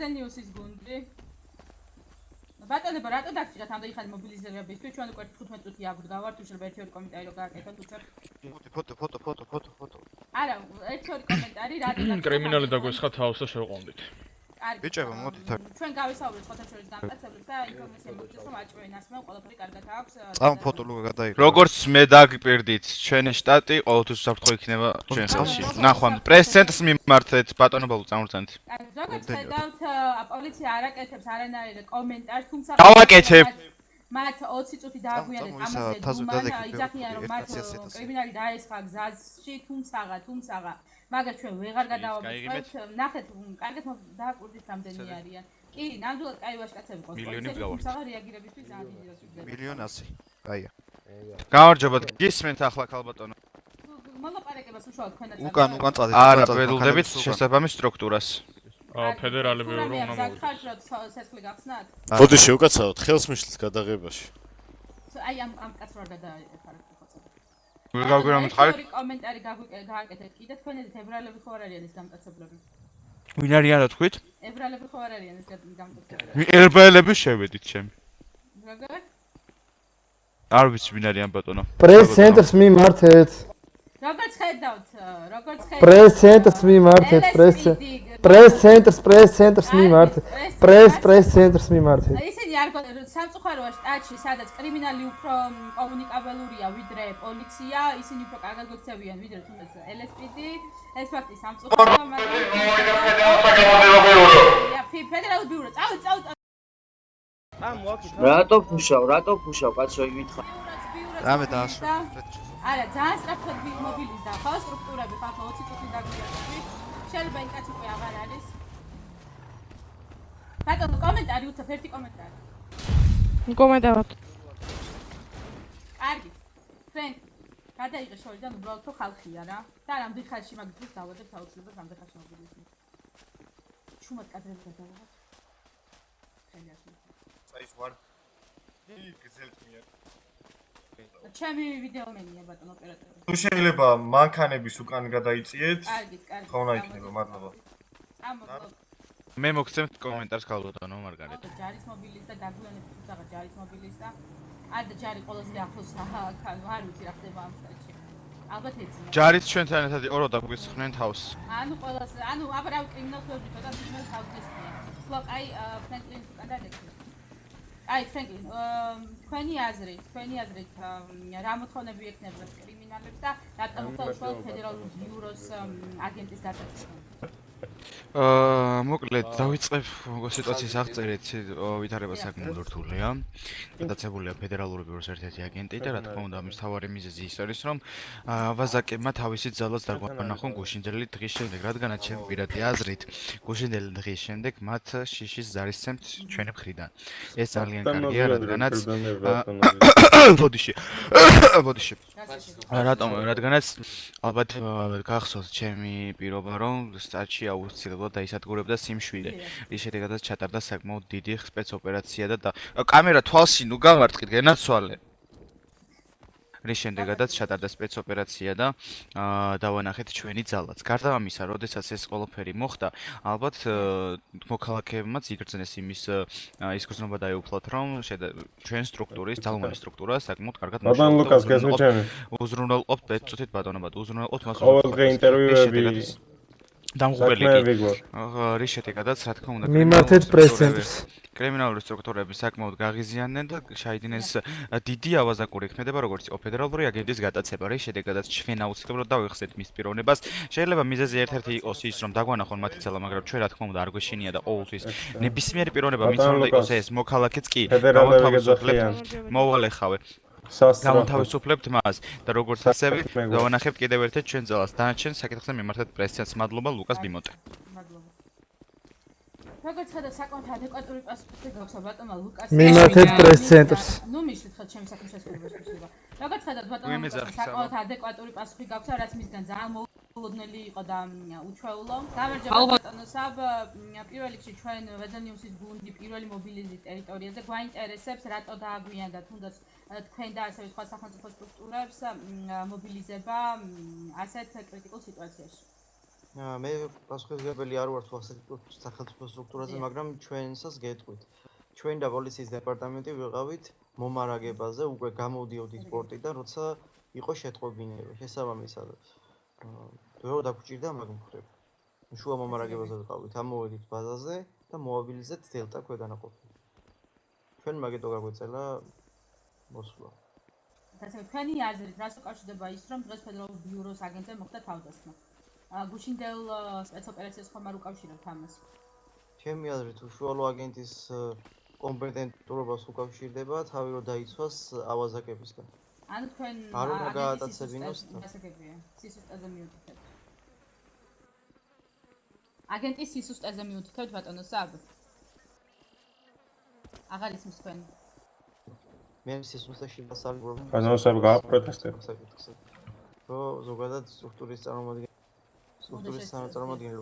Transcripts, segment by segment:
ზენიუსის გუნდი. ბატონებო, რატო დაგჭირათ ამდენი ხანი მობილიზებისთვის? ჩვენ უკვე 15 წუთი აგვდგავართ, უშლებ ერთი-ორი კომენტარი რო გააკეთოთ უცებ. ფოტო. არა, ერთი-ორი კომენტარი რატო დაგჭირათ? კრიმინალი დაგვესხა თავს და შევყავდით. კარგი. ბიჭებო, მოდით აქ. ჩვენ გავისაუბრეთ ხოთაშორის გამკაცებლებს და ინფორმაცია მოგცეს, რომ აჭვენ ასმევ, ყველაფერი კარგად აქვს. წამ ფოტო ლუგა გადაიღო. როგორც მე დაგპირდით, ჩვენი შტატი ყოველთვის საფრთხე იქნება ჩვენ ხელში. ნახვამ, პრეს-ცენტრს მიმართეთ, ბატონობა წამორწანით. როგორც ხედავთ, პოლიცია არ აკეთებს არანაირ კომენტარს, თუმცა გავაკეთებ. მათ 20 წუთი დააგვიანეთ ამაზე დუმან, იძახიან რომ მათ კრიმინალი დაესხა გზაში, თუმცა მაგას ჩვენ ვეღარ გადავამოწმებთ. ნახეთ, კარგად დააკვირდით რამდენი არიან. კი, ნამდვილად კაი ვაჟკაცები ყავს. თუმცა რეაგირებისთვის ძალიან დიდი რესურსები. მილიონ 100. კაია. გამარჯობა, გისმენთ ახლა ქალბატონო. მოლაპარაკებას უშუალოდ თქვენაც უკან წადეთ. არა, ველოდებით შესაბამის სტრუქტურას. ფედერალები რომ უნდა მოვიდეთ. სესხლი გახსნათ? ბოდიში უკაცრავად ხელს მიშლის გადაღებაში. აი ამ კაცს რა გადაეხარეთ ხოცა. ვიღავგრამ ხარ? კომენტარი გააკეთეთ კიდე თქვენით ებრაელები ხო არ არიან ეს გამკაცებლები? ვინ არიან რა თქვით? ებრაელები ხო არ არიან ეს გამკაცებლები? ერბაელები შევედით ჩემი. როგორ? არ ვიცი ვინ არიან ბატონო. პრეს-ცენტრს მიმართეთ. როგორც ხედავთ, პრეს-ცენტრს მიმართეთ, პრეს-ცენტრს მიმართეთ. პრეს-ცენტრს მიმართეთ. ისინი არ სამწუხაროა შტატში, სადაც კრიმინალი უფრო კომუნიკაბელურია ვიდრე პოლიცია, ისინი უფრო კარგად გქცევიან ვიდრე თუნდაც LSPD. ეს ფაქტი სამწუხაროა, მაგრამ ფედერალურ ბიურო, წავით. რატო ფუშავ, კაცო იგითხა. რამე დაასრულე. არა, ძალიან სწრაფად მობილიზდა ხო სტრუქტურები ხალხო 20 წუთი დაგვიანებით. შეიძლება იმ კაცი უკვე აღარ არის. ბატონო, კომენტარი უცებ, ერთი კომენტარი. კომენტარად. კარგი. ფრენკ, გადაიღე შორიდან უბრალოდ ხო ხალხია რა. და რამდენ ხანში მაგის დავადებ აუცილებლად რამდენ ხანში მობილიზმი. ჩუმად კადრები გადავიღოთ. ხელიასო. საის ვარ. გზელთმია. ჩემი ვიდეომენია ბატონო ოპერატორი. თუ შეიძლება მანქანების უკან გადაიწიეთ. კარგი. ხონა იქნება, მადლობა. წამოდგოთ. მე მოგცემთ კომენტარს ქალბატონო მარგარეტა. ჯარის მობილიზდა დაგვიანებით თუმცა ჯარის მობილიზდა. და ჯარი ყველაზე ახლოს არ ვიცი რა ხდება ამ სტატში. ალბათ ეცი. ჯარით ჩვენთან ერთად ორო დაგვისხნენ თავს. ანუ აბა კრიმინალს ვეუბნით და თვითონ თავს გესწია. ფლოკ აი ფრენკლინ კანდიდატი. აი ფრენკლინ, თქვენი აზრით, რა მოთხოვნები ექნება კრიმინალებს და რატომ უშუალოდ ფედერალურ ბიუროს აგენტის დაწესება? მოკლედ დავიწყებ სიტუაციის აღწერით, ვითარება საკმაოდ რთულია. გადაცებულია ფედერალური ბიუროს ერთ-ერთი აგენტი და რა თქმა უნდა, მის მთავარი მიზეზი ის არის, რომ ვაზაკებმა თავისი ძალას დაგვანახონ გუშინდელი დღის შემდეგ, რადგანაც ჩემი პირადი აზრით, გუშინდელი დღის შემდეგ მათ შიშის ზარისცემთ ჩვენი მხრიდან. ეს ძალიან კარგია, რადგანაც ბოდიში. რადგანაც ალბათ გახსოვთ ჩემი პირობა, რომ სტატში აუცილებლად დაისადგურებდა სიმშვიდე. რის შედეგადაც ჩატარდა საკმაოდ დიდი სპეცოპერაცია და კამერა თვალში ნუ გამარტყით, გენაცვალე. რის შედეგადაც ჩატარდა სპეცოპერაცია და დავანახეთ ჩვენი ძალაც. გარდა ამისა, როდესაც ეს ყველაფერი მოხდა, ალბათ მოქალაქეებმაც იგრძნეს ის გრძნობა დაეუფლათ, რომ ჩვენ სტრუქტურის, ძალოვანი სტრუქტურა საკმაოდ კარგად მუშაობს. ბატონ ლუკას გესმით? უზრუნველყოფთ 5 წუთით ბატონობა, უზრუნველყოფთ მას. ყოველდღე ინტერვიუები დამღუპელი რის შედეგადაც რა თქმა უნდა მიმართეთ პრეს-ცენტრს. კრიმინალური სტრუქტურები საკმაოდ გაღიზიანდნენ და ჩაიდინეს დიდი ავაზაკური ექმედება, როგორც იყო ფედერალური აგენტის გადაცემა, რის შედეგადაც ჩვენ აუცილებლად დავიხსენეთ მის პიროვნებას. შეიძლება მიზეზი ერთ-ერთი იყოს ის, რომ დაგვანახონ მათი ძალა, მაგრამ ჩვენ რა თქმა უნდა არ გვეშინია და ყოველთვის ნებისმიერი პიროვნება მით უნდა იყოს ეს მოქალაქეც კი გავათავისუფლებთ, მოვალეხავე. გავათავისუფლებთ მას და როგორც ასევე გავანახებთ კიდევ ერთ ჩვენ ძალას. დანარჩენ საკითხზე მიმართეთ პრესს. მადლობა ლუკას ბიმოტე. როგორც ხედავთ, საკმაოდ ადეკვატური პასუხი გაქვს ბატონმა ლუკას. მიმართეთ პრეს-ცენტრს. ნუ მიშლით ხოთ ჩემი საქმის შესრულებას შეიძლება. როგორც ხედავთ, ბატონმა საკმაოდ ადეკვატური პასუხი გაქვს, რაც მისგან ძალიან მოულოდნელი იყო და უჩვეულო. გამარჯობა ბატონო საბ, პირველ რიგში ჩვენ ვეზენიუსის გუნდი პირველი მობილიზი ტერიტორიაზე გვაინტერესებს, რატო დააგვიანდა თუნდაც თქვენ და ასევე სხვა სახელმწიფო სტრუქტურებს მობილიზება ასეთ კრიტიკულ სიტუაციაში. მე პასუხისმგებელი არ ვარ სახელმწიფო სტრუქტურაზე, მაგრამ ჩვენსაც გეტყვით. ჩვენ და პოლიციის დეპარტამენტი ვიყავით მომარაგებაზე, უკვე გამოვდიოდით პორტიდან, როცა იყო შეტყობინება. შესაბამისად, დრო დაგჭირდა მაგ მხრივ. შუა მომარაგებაზე ვიყავით, ამოვედით ბაზაზე და მოვაბილიზეთ დელტა ქვედანაყოფი. ჩვენ მაგეთო გაგვეწელა მოსვლა. ასე თქვენი აზრით, რას უკავშირდება ის, რომ დღეს ფედერალურ ბიუროს აგენტზე მოხდა თავდასხმა? გუშინდელ სპეცოპერაციას ხომ არ უკავშირებთ ამას? ჩემი აზრით, უშუალო აგენტის კომპეტენტურობას უკავშირდება თავი რომ დაიცვას ავაზაკებისგან. ანუ თქვენ არ უნდა გაატაცებინოს და ასაკებია, სისუსტეზე მიუთითებთ. აგენტის სისუსტეზე მიუთითებთ ბატონო საბ. აღარ ისმის თქვენ. მე სისუსტეში დასალბობ. განსაკუთრeb გააპროტესტებ. რომ ზოგადად სტრუქტურის წარმომადგენელი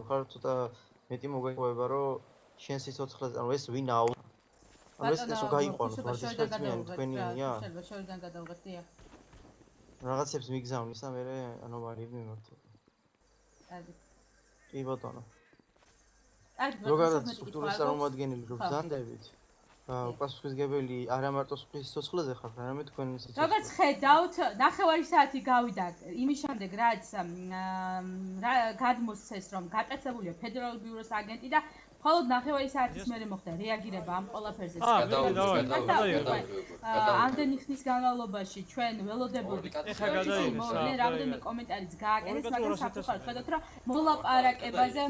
ხარ, ცოტა მეტი მოგეყვება, რომ შენ სიცოცხლეზე, ანუ ეს ვინაო? ანუ ეს უგაიყვანოთ, ვარდისფერწმიანი თქვენია? შორიდან გადავღეთ, დიახ. რაღაცებს მიგზავნის და მე ანომალიები მიმართება. კარგი. კი ბატონო. კარგი, ზოგადად სტრუქტურის წარმომადგენელი რო ბრძანდებით, პასუხისმგებელი არა მარტო სოფლის სიცოცხლეზე ხარ, არამედ თქვენი სიცოცხლე. როგორც ხედავთ, ნახევარი საათი გავიდა იმის შემდეგ, რაც გადმოსცეს, რომ გატაცებულია ფედერალურ ბიუროს აგენტი და მხოლოდ ნახევარი საათის მერე მოხდა რეაგირება ამ ყველაფერზე. ამდენი ხნის განმავლობაში ჩვენ ველოდებოდით, რამდენიმე კომენტარიც გააკეთეს, მაგრამ საფუძვლად ხედავთ, რომ მოლაპარაკებაზე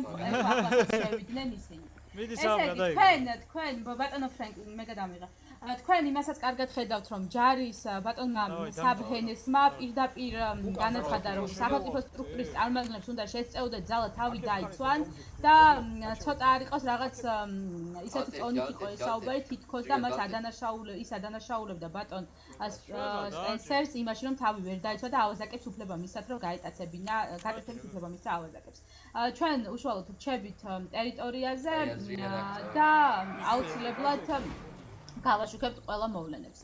ახლა შევიდნენ ისინი. თქვენ ბატონო ფრენკი მე გადამიღე. თქვენ იმასაც კარგად ხედავთ, რომ ჯარის ბატონმა საბჰენესმა პირდაპირ განაცხადა, რომ სახელმწიფო სტრუქტურის წარმომადგენლებს უნდა შესწეუდეთ ძალა თავი დაიცვან და ცოტა არ იყოს რაღაც ისეთი ტონით იყო ეს საუბარი, თითქოს და მას ადანაშაულებდა ბატონ სპენსერს იმაში, რომ თავი ვერ დაიცვა და ავაზაკებს უფლება მისცათ, რომ გაეტაცებინა, გატაცების უფლება მისცა ავაზაკებს. ჩვენ უშუალოდ რჩებით ტერიტორიაზე და აუცილებლად გავაშუქებთ ყველა მოვლენებს.